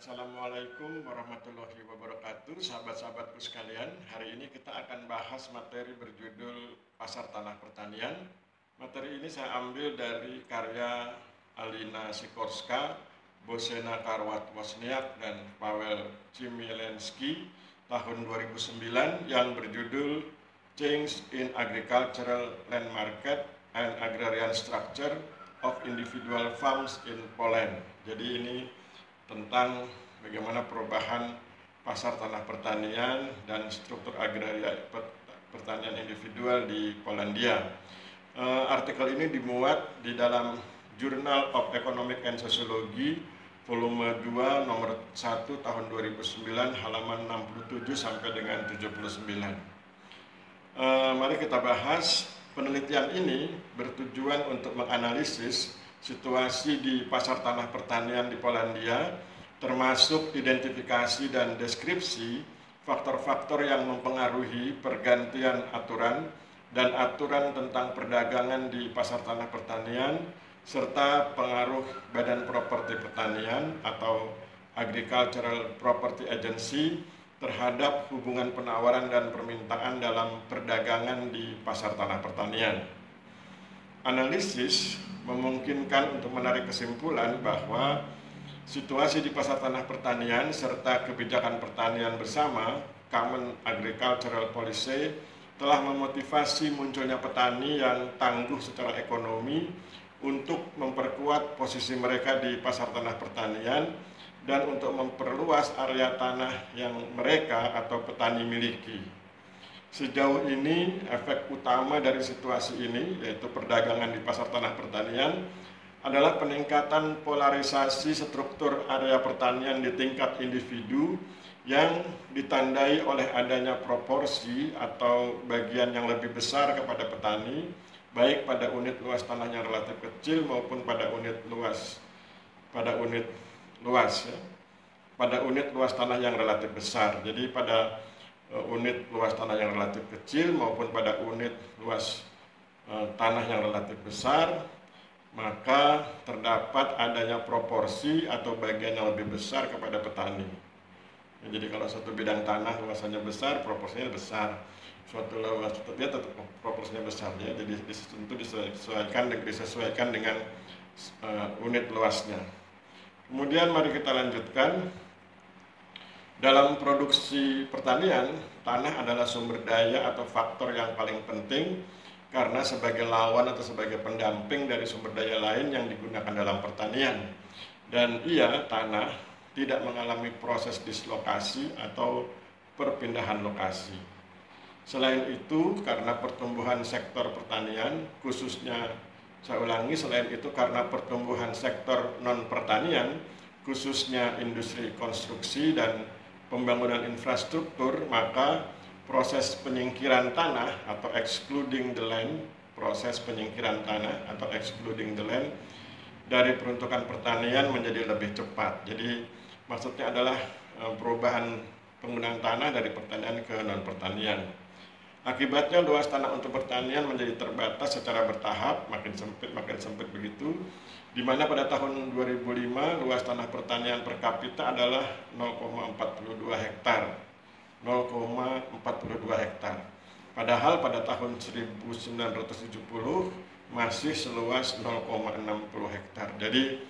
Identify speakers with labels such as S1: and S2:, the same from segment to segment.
S1: Assalamualaikum warahmatullahi wabarakatuh, sahabat-sahabatku sekalian. Hari ini kita akan bahas materi berjudul Pasar Tanah Pertanian. Materi ini saya ambil dari karya Alina Sikorska, Bosena Karwat-Wozniak, dan Paweł Chmielewski tahun 2009 yang berjudul Change in Agricultural Land Market and Agrarian Structure of Individual Farms in Poland. Jadi ini tentang bagaimana perubahan pasar tanah pertanian dan struktur agraria pertanian individual di Polandia. Artikel ini dimuat di dalam Journal of Economic and Sociology volume 2 nomor 1 tahun 2009 halaman 67 sampai dengan 79. Mari kita bahas. Penelitian ini bertujuan untuk menganalisis situasi di pasar tanah pertanian di Polandia, termasuk identifikasi dan deskripsi faktor-faktor yang mempengaruhi pergantian aturan dan aturan tentang perdagangan di pasar tanah pertanian, serta pengaruh Badan Properti Pertanian atau Agricultural Property Agency terhadap hubungan penawaran dan permintaan dalam perdagangan di pasar tanah pertanian. Analisis memungkinkan untuk menarik kesimpulan bahwa situasi di pasar tanah pertanian serta kebijakan pertanian bersama Common Agricultural Policy telah memotivasi munculnya petani yang tangguh secara ekonomi untuk memperkuat posisi mereka di pasar tanah pertanian dan untuk memperluas area tanah yang mereka atau petani miliki. Sejauh ini, efek utama dari situasi ini, yaitu perdagangan di pasar tanah pertanian, adalah peningkatan polarisasi struktur area pertanian di tingkat individu yang ditandai oleh adanya proporsi atau bagian yang lebih besar kepada petani, baik pada unit luas tanah yang relatif kecil maupun pada unit luas tanah yang relatif besar. Jadi pada unit luas tanah yang relatif kecil maupun pada unit luas tanah yang relatif besar, maka terdapat adanya proporsi atau bagian yang lebih besar kepada petani. Jadi kalau satu bidang tanah luasannya besar, proporsinya besar. Suatu luas dia tetap proporsinya besar ya. Jadi tentu disesuaikan dengan unit luasnya. Kemudian mari kita lanjutkan. Dalam produksi pertanian, tanah adalah sumber daya atau faktor yang paling penting karena sebagai lawan atau sebagai pendamping dari sumber daya lain yang digunakan dalam pertanian. Dan tanah tidak mengalami proses dislokasi atau perpindahan lokasi. Selain itu, karena pertumbuhan sektor pertanian, selain itu karena pertumbuhan sektor non-pertanian, khususnya industri konstruksi dan pembangunan infrastruktur, maka proses penyingkiran tanah atau excluding the land, dari peruntukan pertanian menjadi lebih cepat. Jadi maksudnya adalah perubahan penggunaan tanah dari pertanian ke non-pertanian. Akibatnya luas tanah untuk pertanian menjadi terbatas secara bertahap, makin sempit begitu, di mana pada tahun 2005 luas tanah pertanian per kapita adalah 0,42 hektar. Padahal pada tahun 1970 masih seluas 0,60 hektar. Jadi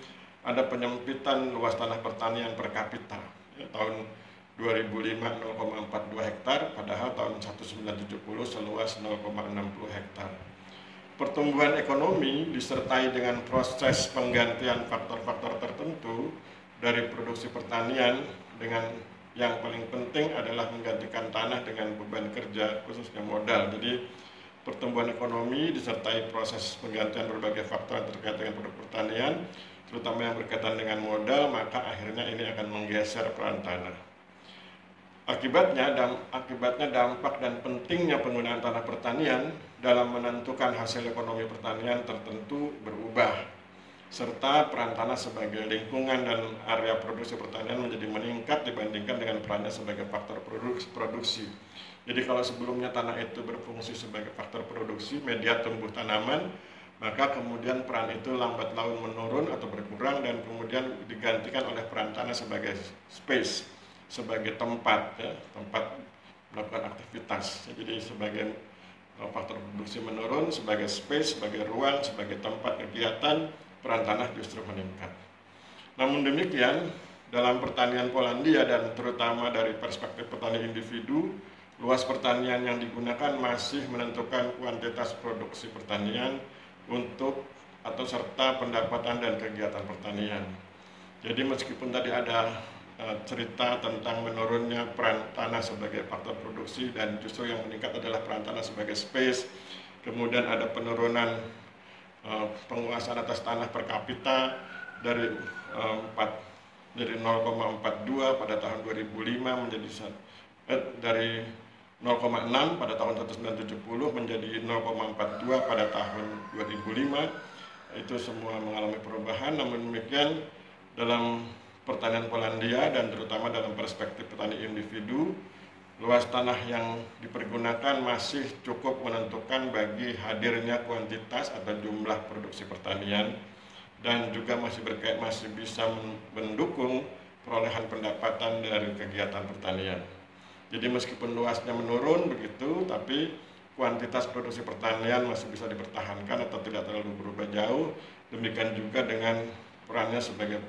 S1: ada penyempitan luas tanah pertanian per kapita. Tahun 2005 0,42 hektar, padahal tahun 1970 seluas 0,60 hektar. Pertumbuhan ekonomi disertai dengan proses penggantian faktor-faktor tertentu dari produksi pertanian, dengan yang paling penting adalah menggantikan tanah dengan beban kerja, khususnya modal. Jadi pertumbuhan ekonomi disertai proses penggantian berbagai faktor yang terkait dengan produk pertanian, terutama yang berkaitan dengan modal, maka akhirnya ini akan menggeser peran tanah. Akibatnya dampak dan pentingnya penggunaan tanah pertanian dalam menentukan hasil ekonomi pertanian tertentu berubah, serta peran tanah sebagai lingkungan dan area produksi pertanian menjadi meningkat dibandingkan dengan perannya sebagai faktor produksi. Jadi kalau sebelumnya tanah itu berfungsi sebagai faktor produksi, media tumbuh tanaman, maka kemudian peran itu lambat laun menurun atau berkurang dan kemudian digantikan oleh peran tanah sebagai space, sebagai tempat, ya, tempat melakukan aktivitas. Jadi sebagai faktor produksi menurun, sebagai space, sebagai ruang, sebagai tempat kegiatan, peran tanah justru meningkat. Namun demikian, dalam pertanian Polandia dan terutama dari perspektif petani individu, luas pertanian yang digunakan masih menentukan kuantitas produksi pertanian untuk atau serta pendapatan dan kegiatan pertanian. Jadi meskipun tadi ada cerita tentang menurunnya peran tanah sebagai faktor produksi dan justru yang meningkat adalah peran tanah sebagai space, kemudian ada penurunan penguasaan atas tanah per kapita dari 0,42 pada tahun 2005 menjadi dari 0,6 pada tahun 1970 menjadi 0,42 pada tahun 2005. Itu semua mengalami perubahan. Namun demikian, dalam pertanian Polandia dan terutama dalam perspektif petani individu, luas tanah yang dipergunakan masih cukup menentukan bagi hadirnya kuantitas atau jumlah produksi pertanian dan juga masih bisa mendukung perolehan pendapatan dari kegiatan pertanian. Jadi meskipun luasnya menurun begitu, tapi kuantitas produksi pertanian masih bisa dipertahankan atau tidak terlalu berubah jauh. Demikian juga dengan perannya sebagai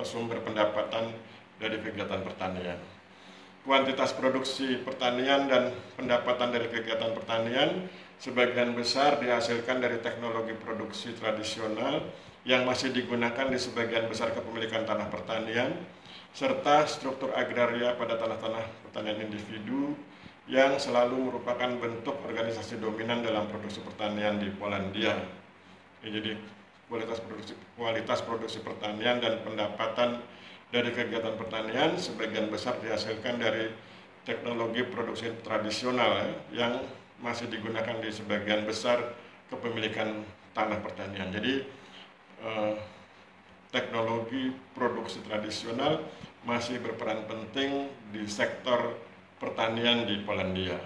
S1: sumber pendapatan dari kegiatan pertanian. Kuantitas produksi pertanian dan pendapatan dari kegiatan pertanian sebagian besar dihasilkan dari teknologi produksi tradisional yang masih digunakan di sebagian besar kepemilikan tanah pertanian, serta struktur agraria pada tanah-tanah pertanian individu yang selalu merupakan bentuk organisasi dominan dalam produksi pertanian di Polandia. Jadi kualitas produksi pertanian dan pendapatan dari kegiatan pertanian sebagian besar dihasilkan dari teknologi produksi tradisional yang masih digunakan di sebagian besar kepemilikan tanah pertanian. Jadi teknologi produksi tradisional masih berperan penting di sektor pertanian di Polandia.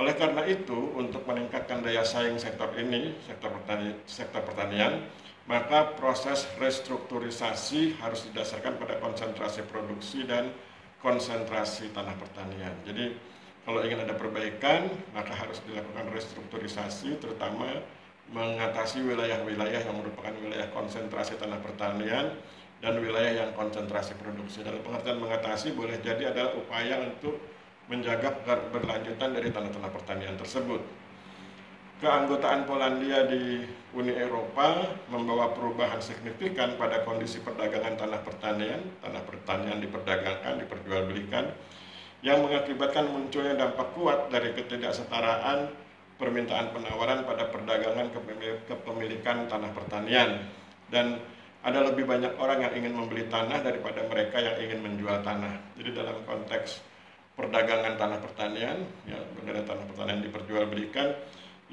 S1: Oleh karena itu, untuk meningkatkan daya saing sektor ini, sektor pertanian, maka proses restrukturisasi harus didasarkan pada konsentrasi produksi dan konsentrasi tanah pertanian. Jadi, kalau ingin ada perbaikan, maka harus dilakukan restrukturisasi, terutama mengatasi wilayah-wilayah yang merupakan wilayah konsentrasi tanah pertanian dan wilayah yang konsentrasi produksi. Dalam pengertian mengatasi boleh jadi adalah upaya untuk menjaga keberlanjutan dari tanah-tanah pertanian tersebut. Keanggotaan Polandia di Uni Eropa membawa perubahan signifikan pada kondisi perdagangan tanah pertanian diperdagangkan, diperjualbelikan, yang mengakibatkan munculnya dampak kuat dari ketidaksetaraan permintaan penawaran pada perdagangan kepemilikan tanah pertanian, dan ada lebih banyak orang yang ingin membeli tanah daripada mereka yang ingin menjual tanah. Jadi dalam konteks perdagangan tanah pertanian, ya, benar tanah pertanian diperjualbelikan,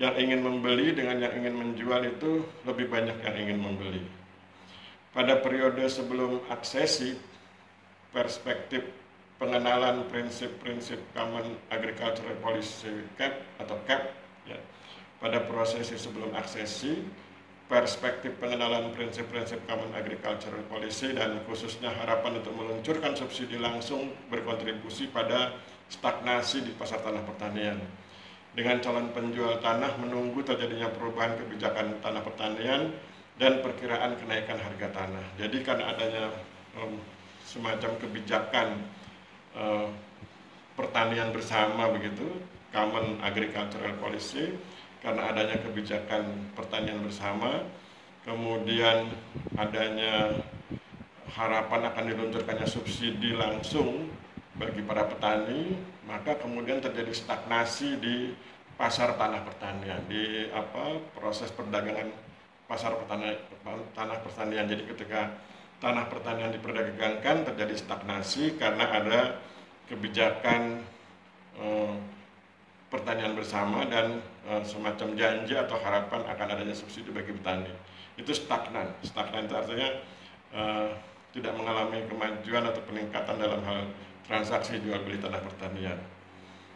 S1: yang ingin membeli dengan yang ingin menjual itu lebih banyak yang ingin membeli. Pada periode sebelum aksesi, perspektif pengenalan prinsip-prinsip Common Agricultural Policy CAP, ya, pada prosesi sebelum aksesi, perspektif pengenalan prinsip-prinsip Common Agricultural Policy dan khususnya harapan untuk meluncurkan subsidi langsung berkontribusi pada stagnasi di pasar tanah pertanian. Dengan calon penjual tanah menunggu terjadinya perubahan kebijakan tanah pertanian dan perkiraan kenaikan harga tanah. Jadi karena adanya semacam kebijakan pertanian bersama begitu, Common Agricultural Policy, karena adanya kebijakan pertanian bersama, kemudian adanya harapan akan diluncurkannya subsidi langsung bagi para petani, maka kemudian terjadi stagnasi di pasar tanah pertanian, di proses perdagangan pasar tanah pertanian. Jadi ketika tanah pertanian diperdagangkan terjadi stagnasi karena ada kebijakan pertanian bersama dan semacam janji atau harapan akan adanya subsidi bagi petani. Itu stagnan. Stagnan itu artinya tidak mengalami kemajuan atau peningkatan dalam hal transaksi jual beli tanah pertanian.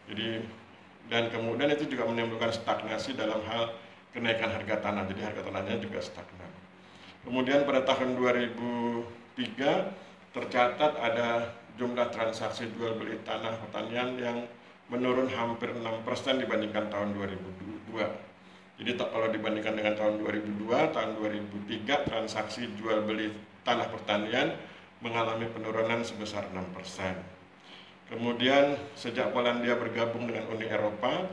S1: Jadi dan kemudian itu juga menimbulkan stagnasi dalam hal kenaikan harga tanah, jadi harga tanahnya juga stagnan. Kemudian pada tahun 2003 tercatat ada jumlah transaksi jual beli tanah pertanian yang menurun hampir 6% dibandingkan tahun 2002. Jadi kalau dibandingkan dengan tahun 2002, tahun 2003 transaksi jual beli tanah pertanian mengalami penurunan sebesar 6%. Kemudian sejak Polandia bergabung dengan Uni Eropa,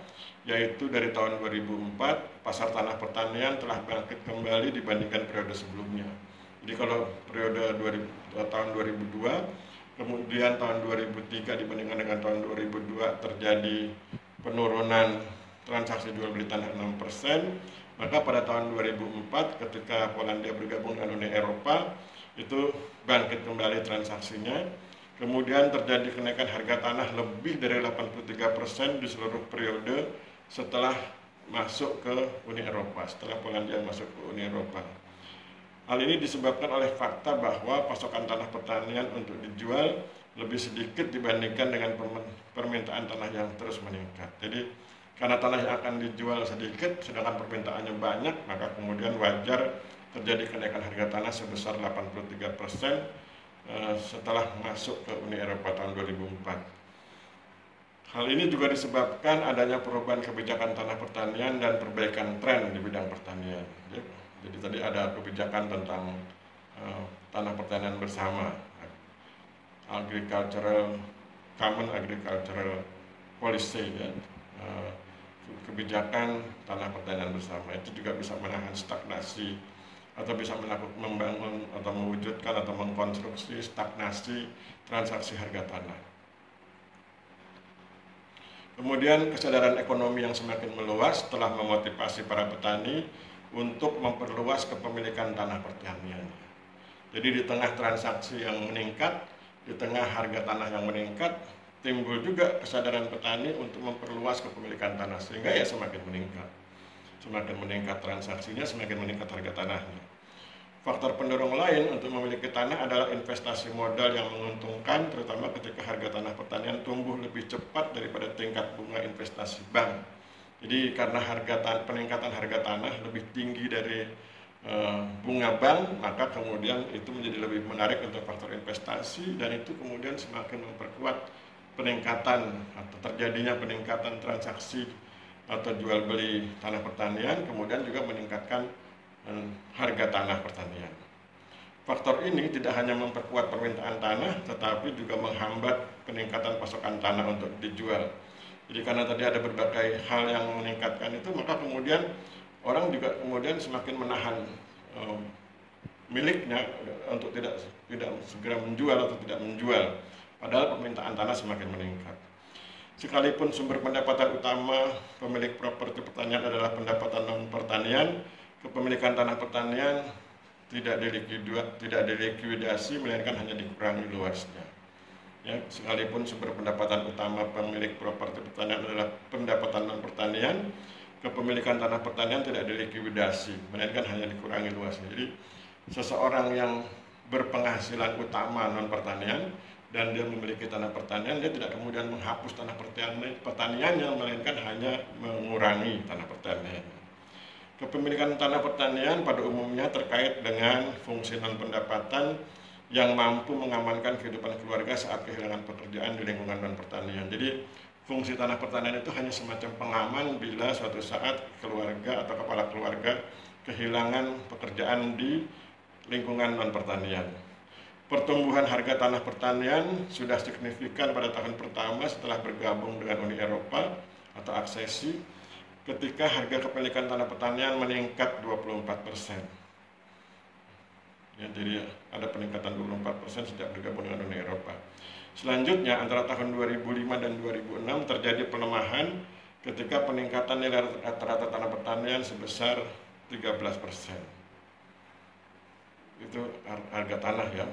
S1: yaitu dari tahun 2004, pasar tanah pertanian telah bangkit kembali dibandingkan periode sebelumnya. Jadi kalau periode tahun 2002, kemudian tahun 2003 dibandingkan dengan tahun 2002 terjadi penurunan transaksi jual beli tanah 6%, maka pada tahun 2004 ketika Polandia bergabung dengan Uni Eropa, itu bangkit kembali transaksinya. Kemudian terjadi kenaikan harga tanah lebih dari 83% di seluruh periode setelah masuk ke Uni Eropa, setelah Polandia masuk ke Uni Eropa. Hal ini disebabkan oleh fakta bahwa pasokan tanah pertanian untuk dijual lebih sedikit dibandingkan dengan permintaan tanah yang terus meningkat. Jadi karena tanah yang akan dijual sedikit sedangkan permintaannya banyak, maka kemudian wajar terjadi kenaikan harga tanah sebesar 83% setelah masuk ke Uni Eropa tahun 2004. Hal ini juga disebabkan adanya perubahan kebijakan tanah pertanian dan perbaikan tren di bidang pertanian. Jadi tadi ada kebijakan tentang tanah pertanian bersama, Common Agricultural Policy, ya. Kebijakan tanah pertanian bersama itu juga bisa menahan stagnasi atau bisa membangun atau mewujudkan atau mengkonstruksi stagnasi transaksi harga tanah. Kemudian kesadaran ekonomi yang semakin meluas telah memotivasi para petani untuk memperluas kepemilikan tanah pertanian. Jadi di tengah transaksi yang meningkat, di tengah harga tanah yang meningkat, timbul juga kesadaran petani untuk memperluas kepemilikan tanah, sehingga ya semakin meningkat. Semakin meningkat transaksinya, semakin meningkat harga tanahnya. Faktor pendorong lain untuk memiliki tanah adalah investasi modal yang menguntungkan, terutama ketika harga tanah pertanian tumbuh lebih cepat daripada tingkat bunga investasi bank. Jadi karena peningkatan harga tanah lebih tinggi dari bunga bank, maka kemudian itu menjadi lebih menarik untuk faktor investasi, dan itu kemudian semakin memperkuat peningkatan atau terjadinya peningkatan transaksi atau jual beli tanah pertanian, kemudian juga meningkatkan harga tanah pertanian. Faktor ini tidak hanya memperkuat permintaan tanah, tetapi juga menghambat peningkatan pasokan tanah untuk dijual. Jadi karena tadi ada berbagai hal yang meningkatkan itu, maka kemudian orang juga kemudian semakin menahan miliknya untuk tidak segera menjual atau tidak menjual, padahal permintaan tanah semakin meningkat. Sekalipun sumber pendapatan utama pemilik properti pertanian adalah pendapatan non-pertanian, kepemilikan tanah pertanian tidak dilikuidasi, melainkan hanya dikurangi luasnya. Ya, sekalipun sumber pendapatan utama pemilik properti pertanian adalah pendapatan non-pertanian, kepemilikan tanah pertanian tidak dilikuidasi, melainkan hanya dikurangi luasnya. Jadi seseorang yang berpenghasilan utama non-pertanian dan dia memiliki tanah pertanian, dia tidak kemudian menghapus tanah pertaniannya, melainkan hanya mengurangi tanah pertanian. Kepemilikan tanah pertanian pada umumnya terkait dengan fungsi non-pendapatan yang mampu mengamankan kehidupan keluarga saat kehilangan pekerjaan di lingkungan non-pertanian. Jadi fungsi tanah pertanian itu hanya semacam pengaman bila suatu saat keluarga atau kepala keluarga kehilangan pekerjaan di lingkungan non-pertanian. Pertumbuhan harga tanah pertanian sudah signifikan pada tahun pertama setelah bergabung dengan Uni Eropa atau aksesi, ketika harga kepemilikan tanah pertanian meningkat 24%. Ya, jadi ada peningkatan 24% sejak bergabung dengan Uni Eropa. Selanjutnya antara tahun 2005 dan 2006 terjadi pelemahan ketika peningkatan nilai rata-rata tanah pertanian sebesar 13%. Itu harga tanah ya.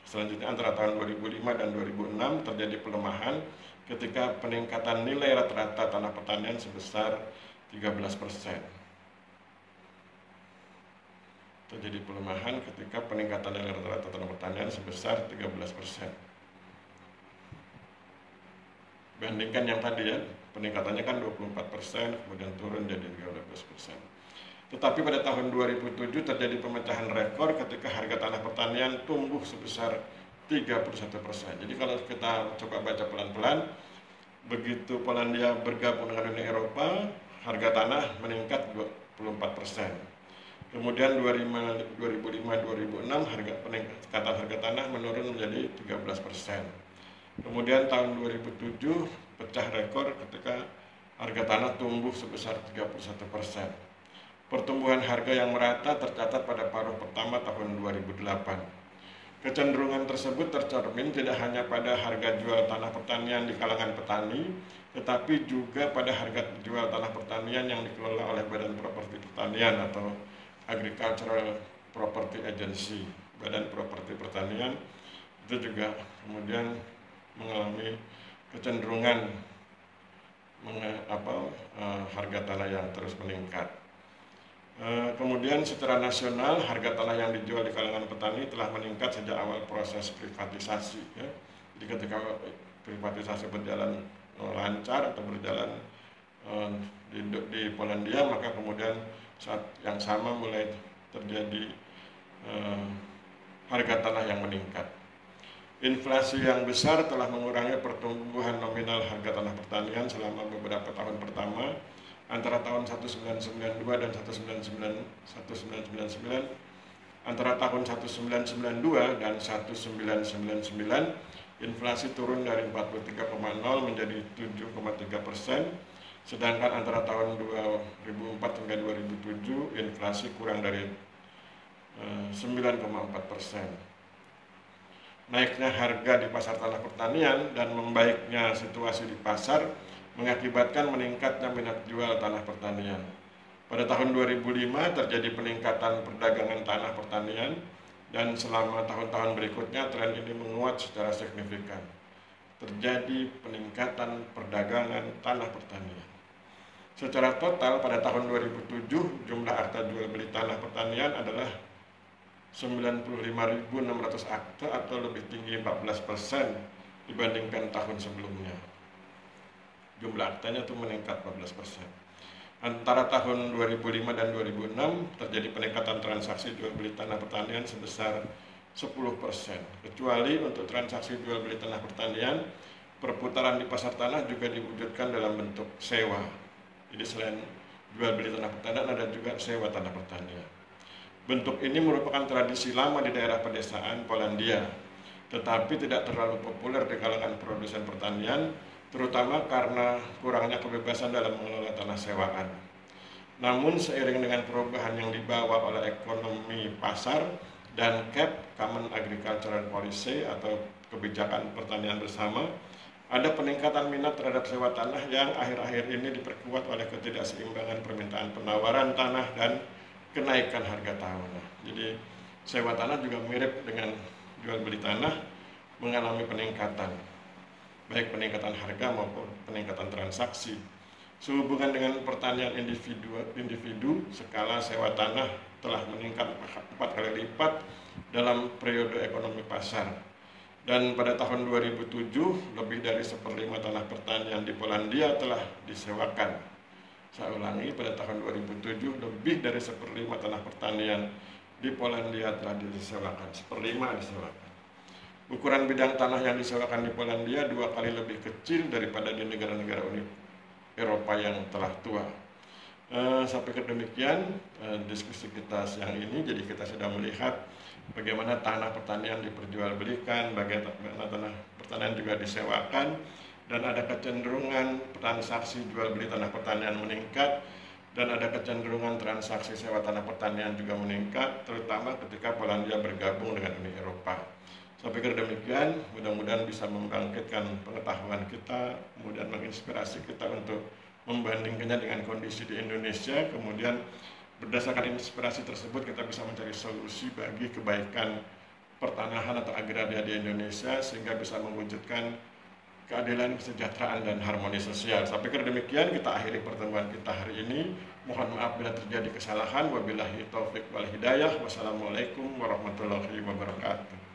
S1: Selanjutnya antara tahun 2005 dan 2006 terjadi pelemahan ketika peningkatan nilai rata-rata tanah pertanian sebesar 13%. Terjadi pelemahan ketika peningkatan nilai rata-rata tanah pertanian sebesar 13%. Bandingkan yang tadi ya, peningkatannya kan 24%, kemudian turun jadi 13%. Tetapi pada tahun 2007 terjadi pemecahan rekor ketika harga tanah pertanian tumbuh sebesar 31%. Jadi kalau kita coba baca pelan-pelan, begitu Polandia bergabung dengan Uni Eropa, harga tanah meningkat 24%. Kemudian 2005-2006 peningkatan harga tanah menurun menjadi 13%. Kemudian tahun 2007 pecah rekor ketika harga tanah tumbuh sebesar 31%. Pertumbuhan harga yang merata tercatat pada paruh pertama tahun 2008. Kecenderungan tersebut tercermin tidak hanya pada harga jual tanah pertanian di kalangan petani, tetapi juga pada harga jual tanah pertanian yang dikelola oleh Badan Properti Pertanian atau Agricultural Property Agency. Badan Properti Pertanian itu juga kemudian mengalami kecenderungan harga tanah yang terus meningkat. Kemudian secara nasional harga tanah yang dijual di kalangan petani telah meningkat sejak awal proses privatisasi. Ya. Jadi ketika privatisasi berjalan lancar atau berjalan di Polandia, maka kemudian saat yang sama mulai terjadi harga tanah yang meningkat. Inflasi yang besar telah mengurangi pertumbuhan nominal harga tanah pertanian selama beberapa tahun pertama antara tahun 1992 dan 1999. Antara tahun 1992 dan 1999 inflasi turun dari 43,0 menjadi 7,3%, sedangkan antara tahun 2004 hingga 2007 inflasi kurang dari 9,4%. Naiknya harga di pasar tanah pertanian dan membaiknya situasi di pasar mengakibatkan meningkatnya minat jual tanah pertanian. Pada tahun 2005 terjadi peningkatan perdagangan tanah pertanian dan selama tahun-tahun berikutnya tren ini menguat secara signifikan. Terjadi peningkatan perdagangan tanah pertanian. Secara total pada tahun 2007 jumlah akta jual beli tanah pertanian adalah 95.600 akta atau lebih tinggi 14% dibandingkan tahun sebelumnya. Jumlah aktanya itu meningkat 14%. Antara tahun 2005 dan 2006 terjadi peningkatan transaksi jual beli tanah pertanian sebesar 10%. Kecuali untuk transaksi jual beli tanah pertanian, perputaran di pasar tanah juga diwujudkan dalam bentuk sewa. Jadi selain jual beli tanah pertanian ada juga sewa tanah pertanian. Bentuk ini merupakan tradisi lama di daerah pedesaan Polandia, tetapi tidak terlalu populer di kalangan produsen pertanian, terutama karena kurangnya kebebasan dalam mengelola tanah sewaan. Namun seiring dengan perubahan yang dibawa oleh ekonomi pasar dan CAP, Common Agricultural Policy atau kebijakan pertanian bersama, ada peningkatan minat terhadap sewa tanah yang akhir-akhir ini diperkuat oleh ketidakseimbangan permintaan penawaran tanah dan kenaikan harga tanah. Jadi sewa tanah juga mirip dengan jual beli tanah, mengalami peningkatan, baik peningkatan harga maupun peningkatan transaksi. Sehubungan dengan pertanian individu, skala sewa tanah telah meningkat 4 kali lipat dalam periode ekonomi pasar. Dan pada tahun 2007, lebih dari 1/5 tanah pertanian di Polandia telah disewakan. Saya ulangi, pada tahun 2007 lebih dari 1/5 tanah pertanian di Polandia telah disewakan, 1/5 disewakan. Ukuran bidang tanah yang disewakan di Polandia 2 kali lebih kecil daripada di negara-negara Uni Eropa yang telah tua. Sampai ke demikian diskusi kita siang ini. Jadi kita sudah melihat bagaimana tanah pertanian diperjualbelikan, bagaimana tanah pertanian juga disewakan, dan ada kecenderungan transaksi jual beli tanah pertanian meningkat, dan ada kecenderungan transaksi sewa tanah pertanian juga meningkat, terutama ketika Polandia bergabung dengan Uni Eropa. Saya pikir demikian, mudah-mudahan bisa membangkitkan pengetahuan kita, kemudian menginspirasi kita untuk membandingkannya dengan kondisi di Indonesia, kemudian berdasarkan inspirasi tersebut kita bisa mencari solusi bagi kebaikan pertanahan atau agraria di Indonesia sehingga bisa mewujudkan keadilan, kesejahteraan, dan harmoni sosial. Saya pikir demikian, kita akhiri pertemuan kita hari ini. Mohon maaf bila terjadi kesalahan. Wabillahi taufik wal hidayah. Wassalamualaikum warahmatullahi wabarakatuh.